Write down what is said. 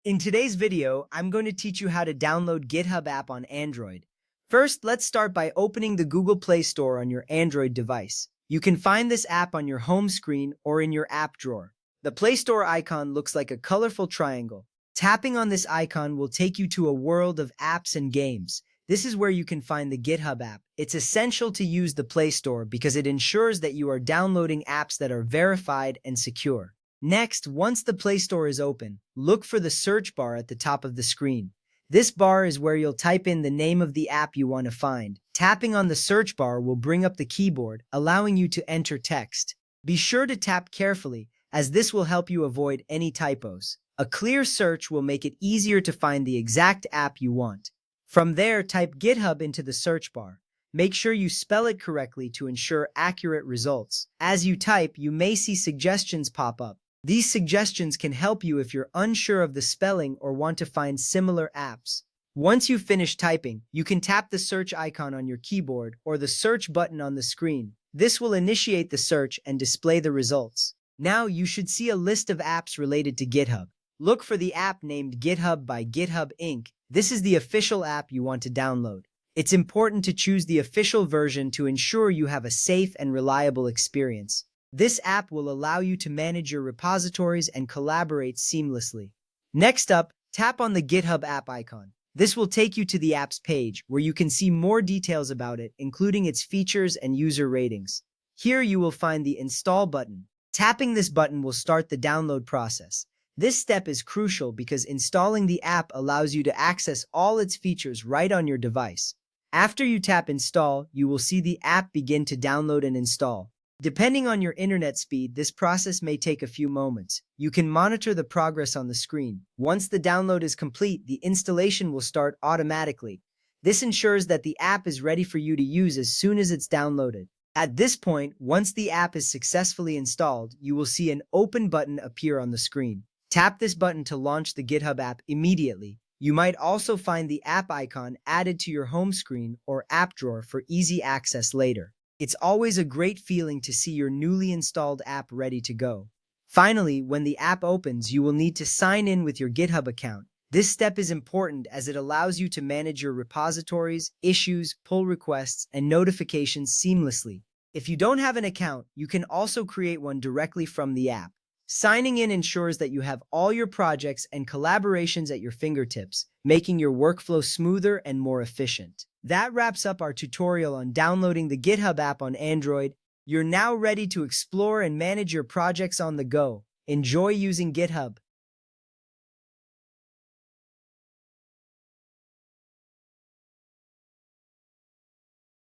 In today's video, I'm going to teach you how to download GitHub app on Android. First, let's start by opening the Google Play Store on your Android device. You can find this app on your home screen or in your app drawer. The Play Store icon looks like a colorful triangle. Tapping on this icon will take you to a world of apps and games. This is where you can find the GitHub app. It's essential to use the Play Store because it ensures that you are downloading apps that are verified and secure. Next, once the Play Store is open, look for the search bar at the top of the screen. This bar is where you'll type in the name of the app you want to find. Tapping on the search bar will bring up the keyboard, allowing you to enter text. Be sure to tap carefully, as this will help you avoid any typos. A clear search will make it easier to find the exact app you want. From there, type GitHub into the search bar. Make sure you spell it correctly to ensure accurate results. As you type, you may see suggestions pop up. These suggestions can help you if you're unsure of the spelling or want to find similar apps. Once you finish typing, you can tap the search icon on your keyboard or the search button on the screen. This will initiate the search and display the results. Now you should see a list of apps related to GitHub. Look for the app named GitHub by GitHub Inc. This is the official app you want to download. It's important to choose the official version to ensure you have a safe and reliable experience. This app will allow you to manage your repositories and collaborate seamlessly. Next up, tap on the GitHub app icon. This will take you to the app's page, where you can see more details about it, including its features and user ratings. Here you will find the Install button. Tapping this button will start the download process. This step is crucial because installing the app allows you to access all its features right on your device. After you tap Install, you will see the app begin to download and install. Depending on your internet speed, this process may take a few moments. You can monitor the progress on the screen. Once the download is complete, the installation will start automatically. This ensures that the app is ready for you to use as soon as it's downloaded. At this point, once the app is successfully installed, you will see an Open button appear on the screen. Tap this button to launch the GitHub app immediately. You might also find the app icon added to your home screen or app drawer for easy access later. It's always a great feeling to see your newly installed app ready to go. Finally, when the app opens, you will need to sign in with your GitHub account. This step is important as it allows you to manage your repositories, issues, pull requests, and notifications seamlessly. If you don't have an account, you can also create one directly from the app. Signing in ensures that you have all your projects and collaborations at your fingertips, making your workflow smoother and more efficient. That wraps up our tutorial on downloading the GitHub app on Android. You're now ready to explore and manage your projects on the go. Enjoy using GitHub.